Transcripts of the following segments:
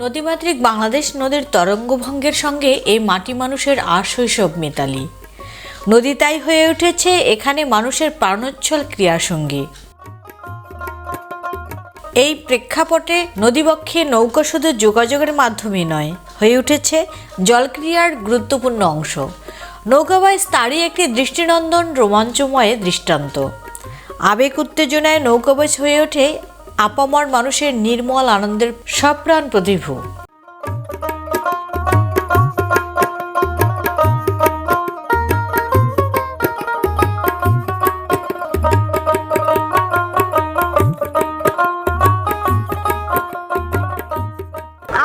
নদীমাতৃক বাংলাদেশ নদীর তরঙ্গভঙ্গের সঙ্গে এই মাটি মানুষের আশৈশব মেতালি। নদী তাই হয়ে উঠেছে এখানে মানুষের প্রাণোচ্ছল ক্রিয়াসঙ্গী। এই প্রেক্ষাপটে নদীবক্ষে নৌকা শুধু যোগাযোগের মাধ্যমে নয়, হয়ে উঠেছে জলক্রিয়ার গুরুত্বপূর্ণ অংশ। নৌকাবাইজ তারই একটি দৃষ্টিনন্দন রোমাঞ্চময় দৃষ্টান্ত। আবেগ উত্তেজনায় নৌকাবাইজ হয়ে ওঠে আপামর মানুষের নির্মল আনন্দের সপ্রাণ প্রতিভূ।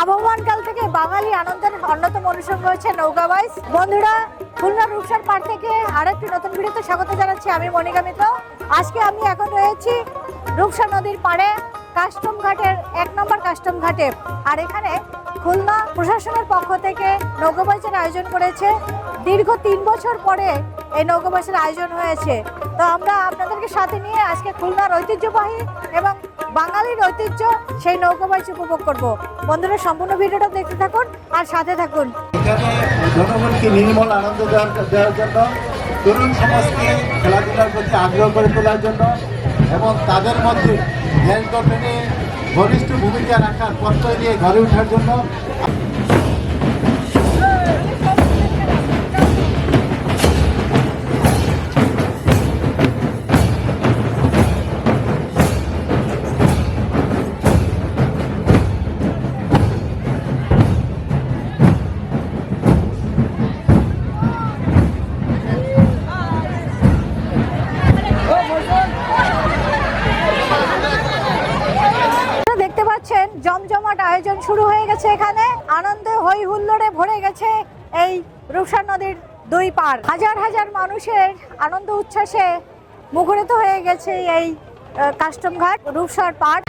আবহমানকাল থেকে বাঙালি আনন্দের অন্যতম অনুষঙ্গ হচ্ছে নৌকাবাইজ। বন্ধুরা, খুলনা রূপসার পাড় থেকে আরেকটি নতুন ভিডিওতে স্বাগত জানাচ্ছি। আমি মনিকা মিত্র। আজকে আমি এখন রয়েছি রূপসা নদীর পাড়ে কাস্টম ঘাটের 1 নম্বর কাস্টম ঘাটে। আর এখানে খুলনা প্রশাসনের পক্ষ থেকে নৌকাবাইজের আয়োজন করেছে। দীর্ঘ 3 বছর পরে এই নৌকাবাইজের আয়োজন হয়েছে। তো আমরা আপনাদেরকে সাথে নিয়ে আজকে খুলনার ঐতিহ্যবাহী এবং বাঙালির ঐতিহ্য সেই নৌকাবাইজ উপভোগ করব। বন্ধুরা, সম্পূর্ণ ভিডিওটা দেখতে থাকুন আর সাথে থাকুন। এখানে জনগণকে নির্মল আনন্দ দেওয়ার জন্য, তরুণ সমাজকে খেলাধুলার প্রতি আগ্রহ করে তোলার জন্য এবং তাদের মধ্যে দেশ গঠনে ঘনিষ্ঠ ভূমিকা রাখার প্রত্যয় নিয়ে গড়ে ওঠার জন্য জমজমাট আয়োজন শুরু হয়ে গেছে। এখানে আনন্দে হই হুল্লোড়ে ভরে গেছে এই রূপসা নদীর 2 পাড়। হাজার হাজার মানুষের আনন্দ উচ্ছ্বাসে মুখরিত হয়ে গেছে এই কাস্টম ঘাট রূপসার পাড়।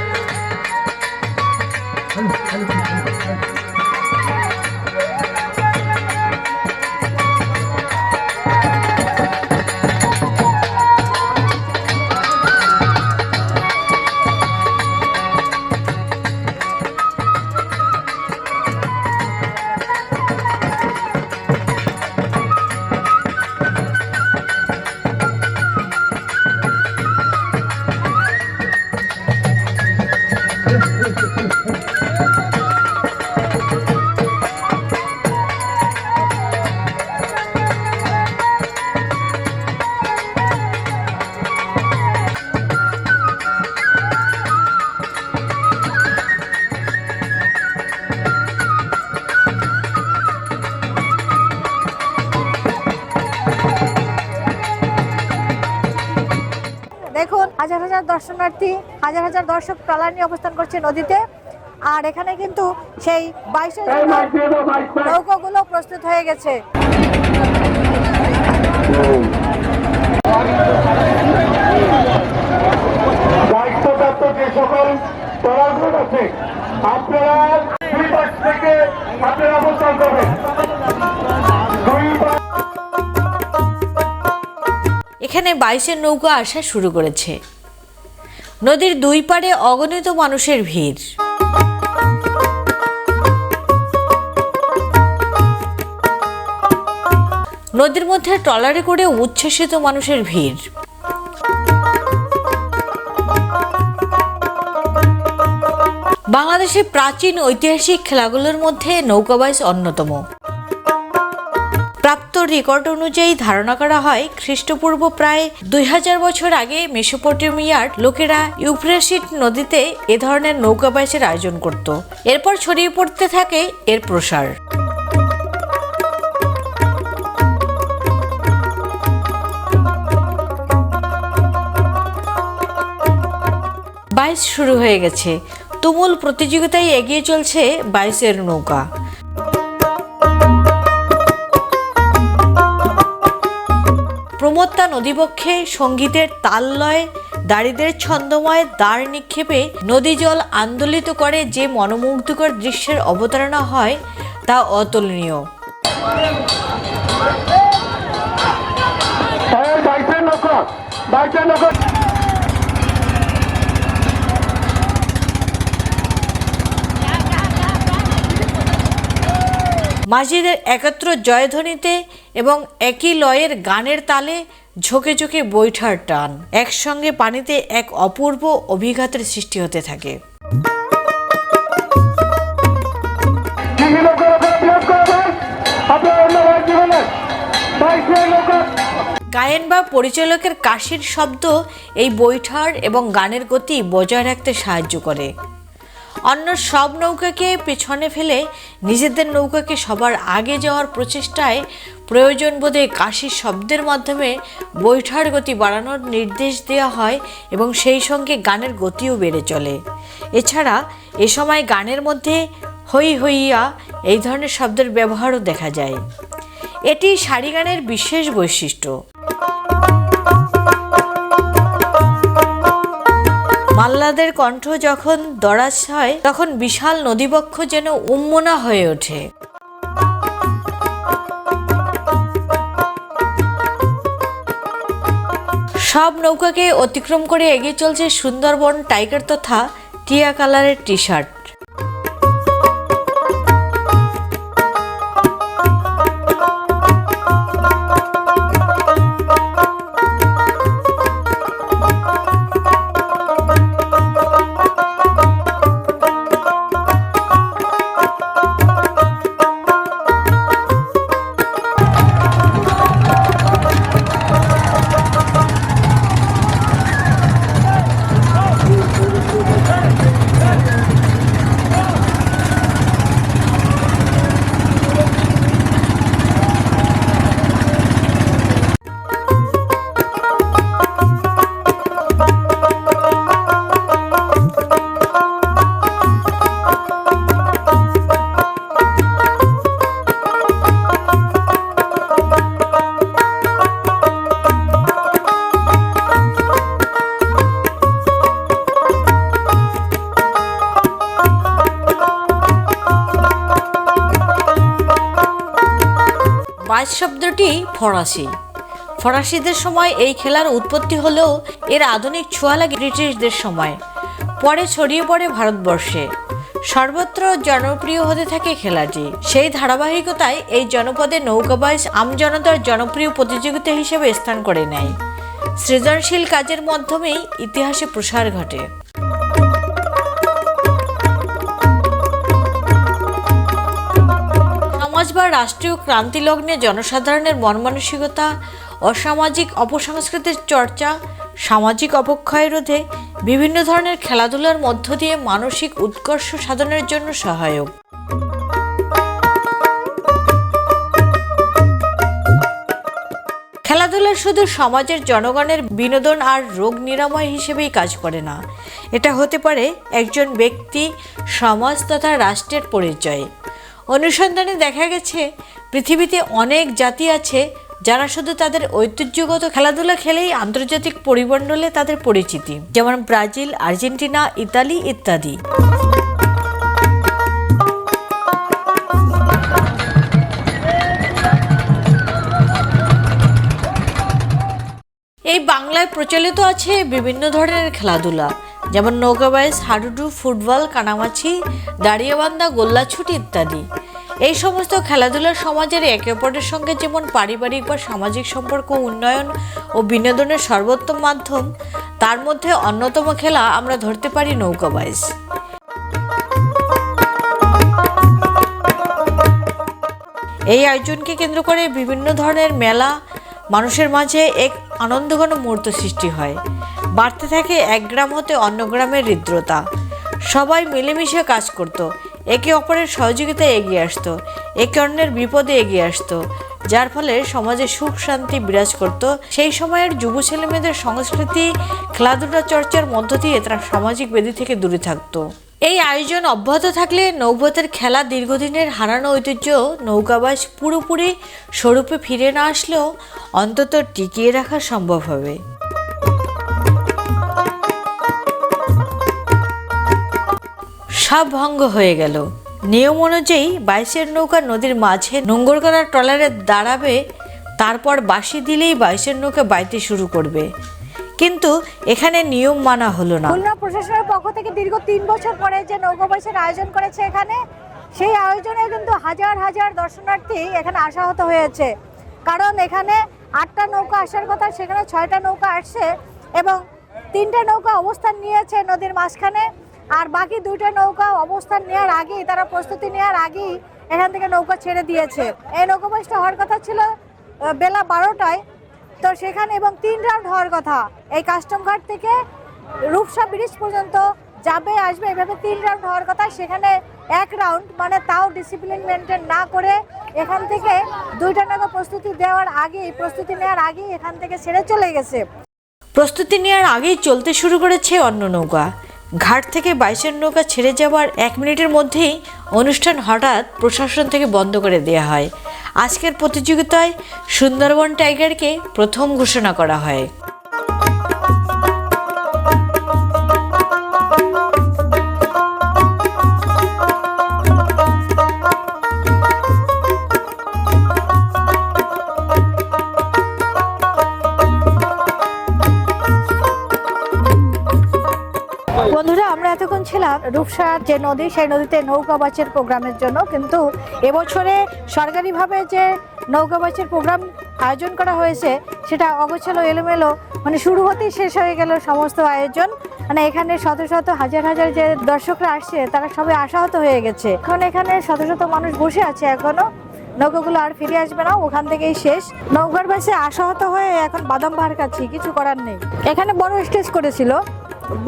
দেখুন, হাজার হাজার দর্শনার্থী, হাজার হাজার দর্শক ট্রলার নিয়ে অবস্থান করছে নদীতে। আর এখানে কিন্তু সেই 22 নৌকাগুলো প্রস্তুত হয়ে গেছে। দায়িত্বপ্রাপ্ত যে সকল ট্রলারগুলো আছে, আপনারা 2 পাশ থেকে আপনারা অবস্থান করবেন। এখানে 22 নৌকা আসা শুরু করেছে। নদীর 2 পাড়ে অগণিত মানুষের ভিড়। নদীর মধ্যে ট্রলারে করে উচ্ছ্বসিত মানুষের ভিড়। বাংলাদেশের প্রাচীন ঐতিহাসিক খেলাগুলোর মধ্যে নৌকাবাইজ অন্যতম। প্রাপ্ত রেকর্ড অনুযায়ী ধারণা করা হয় খ্রিস্টপূর্ব প্রায় 2000 বছর আগে মেসোপটেমিয়ার লোকেরা ইউফ্রেটিস নদীতে এ ধরনের নৌকাবাইজের আয়োজন করত। এরপর ছড়িয়ে পড়তে থাকে এর প্রসার। বাইচ শুরু হয়ে গেছে। তুমুল প্রতিযোগিতায় এগিয়ে চলছে 22 নৌকা। প্রমত্তা নদীবক্ষে সঙ্গীতের তাললয়, দাড়িদের ছন্দময় দাঁড় নিক্ষেপে নদী জল আন্দোলিত করে যে মনোমুগ্ধকর দৃশ্যের অবতারণা হয় তা অতুলনীয়। মাঝিদের একত্র জয়ধ্বনিতে এবং একই লয়ের গানের তালে ঝোঁকে ঝোঁকে বৈঠার টান একসঙ্গে পানিতে এক অপূর্ব অভিঘাতের সৃষ্টি হতে থাকে। গায়েন বা পরিচালকের কাশির শব্দ এই বৈঠার এবং গানের গতি বজায় রাখতে সাহায্য করে। অন্য সব নৌকাকে পেছনে ফেলে নিজেদের নৌকাকে সবার আগে যাওয়ার প্রচেষ্টায় প্রয়োজন বোধে কাশির শব্দের মাধ্যমে বৈঠার গতি বাড়ানোর নির্দেশ দেওয়া হয় এবং সেই সঙ্গে গানের গতিও বেড়ে চলে। এছাড়া এ সময় গানের মধ্যে হই হইয়া এই ধরনের শব্দের ব্যবহারও দেখা যায়। এটি সারি গানের বিশেষ বৈশিষ্ট্য। মাল্লাদের কণ্ঠ যখন দরাজ হয় তখন বিশাল নদীবক্ষ যেন উন্মনা হয়ে ওঠে। সব নৌকাকে অতিক্রম করে এগিয়ে চলছে সুন্দরবন টাইগার তথা টিয়া কালারের টি শার্ট। বাইচ শব্দটি ফরাসি। ফরাসিদের সময় এই খেলার উৎপত্তি হলেও এর আধুনিক ছোঁয়া লাগে ব্রিটিশদের সময়, পরে ছড়িয়ে পড়ে ভারতবর্ষে। সর্বত্র জনপ্রিয় হতে থাকে খেলাটি। সেই ধারাবাহিকতায় এই জনপদে নৌকাবাইচ আমজনতার জনপ্রিয় প্রতিযোগিতা হিসেবে স্থান করে নেয়। সৃজনশীল কাজের মাধ্যমেই ইতিহাসে প্রসার ঘটে। সমাজ বা রাষ্ট্রীয় ক্রান্তি লগ্নে জনসাধারণের মন মানসিকতা, অসামাজিক অপসংস্কৃতির চর্চা, সামাজিক অবক্ষয় রোধে বিভিন্ন ধরনের খেলাধুলার মধ্য দিয়ে মানসিক উৎকর্ষ সাধনের জন্য সহায়ক। খেলাধুলা শুধু সমাজের জনগণের বিনোদন আর রোগ নিরাময় হিসেবেই কাজ করে না, এটা হতে পারে একজন ব্যক্তি, সমাজ তথা রাষ্ট্রের পরিচয়। অনুসন্ধানে দেখা গেছে পৃথিবীতে অনেক জাতি আছে যারা শুধু তাদের ঐতিহ্যগত খেলাধুলা খেলেই আন্তর্জাতিক পরিমণ্ডলে তাদের পরিচিতি, যেমন ব্রাজিল, আর্জেন্টিনা, ইতালি ইত্যাদি। এই বাংলায় প্রচলিত আছে বিভিন্ন ধরনের খেলাধুলা, যেমন নৌকাবাইচ, হাডুডু, ফুটবল, কানামাছি, দাঁড়িয়েবান্ধা, গোল্লাছুট ইত্যাদি। এই সমস্ত খেলাধুলা সমাজের একে অপরের সঙ্গে যেমন পারিবারিক বা সামাজিক সম্পর্ক উন্নয়ন ও বিনোদনের সর্বোত্তম মাধ্যম, তার মধ্যে অন্যতম খেলা আমরা ধরতে পারি নৌকাবাইচ। এই আয়োজনকে কেন্দ্র করে বিভিন্ন ধরনের মেলা, মানুষের মাঝে এক আনন্দঘন মুহূর্ত সৃষ্টি হয়। বাড়তে থাকে এক গ্রাম হতে অন্য গ্রামের হৃদ্রতা। সবাই মিলেমিশে কাজ করত, একে অপরের সহযোগিতায় এগিয়ে আসতো, একে অন্যের বিপদে এগিয়ে আসতো, যার ফলে সমাজে সুখ শান্তি বিরাজ করত। সেই সময়ের যুব ছেলেমেয়েদের সংস্কৃতি, খেলাধুলা চর্চার মধ্য দিয়ে তারা সামাজিক বেদি থেকে দূরে থাকতো। এই আয়োজন অব্যাহত থাকলে নৌপথের খেলা দীর্ঘদিনের হারানো ঐতিহ্য নৌকাবাইচ পুরোপুরি স্বরূপে ফিরে না আসলেও অন্তত টিকিয়ে রাখা সম্ভব হবে। সব ভঙ্গ হয়ে গেল। নিয়ম অনুযায়ী বাইচের নৌকা নদীর মাঝে নোঙর করা ট্রলারে দাঁড়াবে, তারপর বাঁশি দিলেই বাইচের নৌকা বাইতে শুরু করবে। কিন্তু এখানে নিয়ম মানা হলো না। খুলনা প্রশাসনের পক্ষ থেকে দীর্ঘ 3 বছর পরে যে নৌকা বাইচের আয়োজন করেছে এখানে, সেই আয়োজনে কিন্তু হাজার হাজার দর্শনার্থী এখানে আশাহত হয়েছে, কারণ এখানে 8টা নৌকা আসার কথা, সেখানে 6টা নৌকা আসছে এবং 3টে নৌকা অবস্থান নিয়েছে নদীর মাঝখানে, আর বাকি 2টা নৌকা অবস্থান নেওয়ার আগেই, তারা প্রস্তুতি নেওয়ার আগেই এখান থেকে নৌকা ছেড়ে দিয়েছে। এই নৌকা বাইচটা হওয়ার কথা ছিল বেলা 12টায়, তো সেখানে এবং 3 রাউন্ড হওয়ার কথা, এই কাস্টম ঘাট থেকে রূপসা ব্রিজ পর্যন্ত যাবে আসবে, এভাবে 3 রাউন্ড হওয়ার কথা, সেখানে 1 রাউন্ড, মানে তাও ডিসিপ্লিন মেনটেন না করে এখান থেকে 2টা নৌকা প্রস্তুতি নেওয়ার আগেই এখান থেকে ছেড়ে চলে গেছে। প্রস্তুতি নেওয়ার আগেই চলতে শুরু করেছে অন্য নৌকা। ঘাট থেকে 22 নৌকা ছেড়ে যাওয়ার 1 মিনিটের মধ্যেই অনুষ্ঠান হঠাৎ প্রশাসন থেকে বন্ধ করে দেওয়া হয়। আজকের প্রতিযোগিতায় সুন্দরবন টাইগারকে প্রথম ঘোষণা করা হয়। বন্ধুরা, আমরা এতক্ষণ ছিলাম রূপসার যে নদী, সেই নদীতে নৌকা বাইচের প্রোগ্রামের জন্য, কিন্তু এবছরে সরকারিভাবে যে নৌকা বাইচের প্রোগ্রাম আয়োজন করা হয়েছে সেটা অগোছালো এলোমেলো, মানে শুরু হতেই শেষ হয়ে গেল সমস্ত আয়োজন। মানে এখানে শত শত হাজার হাজার যে দর্শকরা আসছে তারা সবাই আশাহত হয়ে গেছে। এখন এখানে শত শত মানুষ বসে আছে, এখনো নৌকাগুলো আর ফিরে আসবে না, ওখান থেকেই শেষ। নৌকার বাসে আশাহত হয়ে এখন বাদাম ভার খাচ্ছি, কিছু করার নেই। এখানে বড় স্টেজ করেছিল,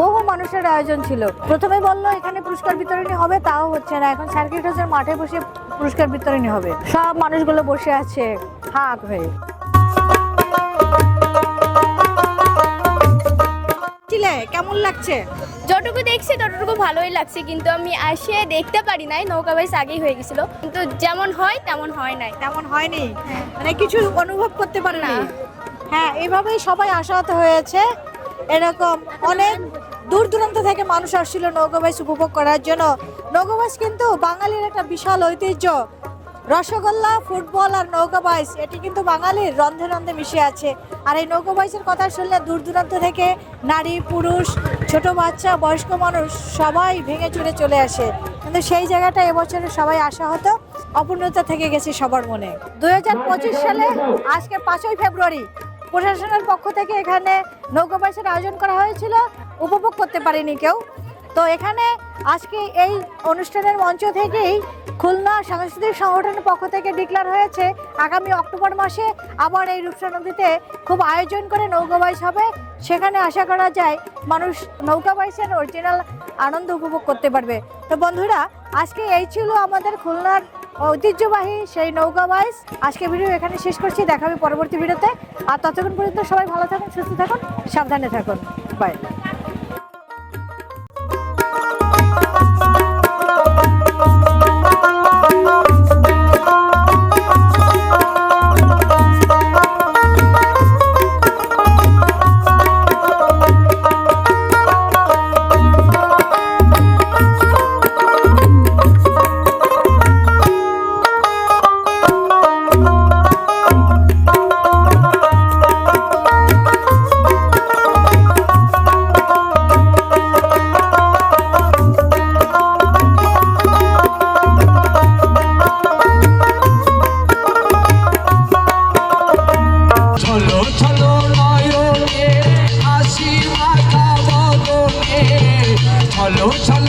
বহু মানুষের আয়োজন ছিল। প্রথমে বললো এখানে পুরস্কার বিতরণী হবে, তাও হচ্ছে না। এখন সার্কিট হাউসের মাঠে বসে পুরস্কার বিতরণী হবে। সব মানুষগুলো বসে আছে হাত হয়ে। কেমন লাগছে? যতটুকু দেখছি ততটুকু ভালোই লাগছে, কিন্তু আমি আসে দেখতে পারি নাই, নৌকা বাইচ আগেই হয়ে গেছিল, কিন্তু যেমন হয় তেমন হয় নাই। তেমন হয়নি, মানে কিছু অনুভব করতে পারে না। হ্যাঁ, এইভাবেই সবাই আশাহত হয়েছে। এরকম অনেক দূর দূরান্ত থেকে মানুষ আসছিল নৌকা বাইচ উপভোগ করার জন্য। নৌকা বাইচ কিন্তু বাঙালির একটা বিশাল ঐতিহ্য। রসগোল্লা, ফুটবল আর নৌকা বাইচ, এটি কিন্তু বাঙালির রন্ধে রন্ধে মিশে আছে। আর এই নৌকা বাইচের কথা শুনলে দূর দূরান্ত থেকে নারী, পুরুষ, ছোট বাচ্চা, বয়স্ক মানুষ সবাই ভেঙে চুরে চলে আসে, কিন্তু সেই জায়গাটা এবছরে সবাই আশাহত, অপূর্ণতা থেকে গেছে সবার মনে। 2025 সালে আজকে 5ই ফেব্রুয়ারি প্রশাসনের পক্ষ থেকে এখানে নৌকা বাইচের আয়োজন করা হয়েছিল, উপভোগ করতে পারেনি কেউ। তো এখানে আজকে এই অনুষ্ঠানের মঞ্চ থেকেই খুলনা সাংস্কৃতিক সংগঠনের পক্ষ থেকে ডিক্লেয়ার হয়েছে আগামী অক্টোবর মাসে আবার এই রূপসা নদীতে খুব আয়োজন করে নৌকা বাইচ হবে। সেখানে আশা করা যায় মানুষ নৌকা বাইচের অরিজিনাল আনন্দ উপভোগ করতে পারবে। তো বন্ধুরা, আজকে এই ছিল আমাদের খুলনার ঐতিহ্যবাহী সেই নৌকা বাইচ। আজকে ভিডিও এখানে শেষ করছি, দেখা হবে পরবর্তী ভিডিওতে। আর ততক্ষণ পর্যন্ত সবাই ভালো থাকুন, সুস্থ থাকুন, সাবধানে থাকুন। বাই। চলো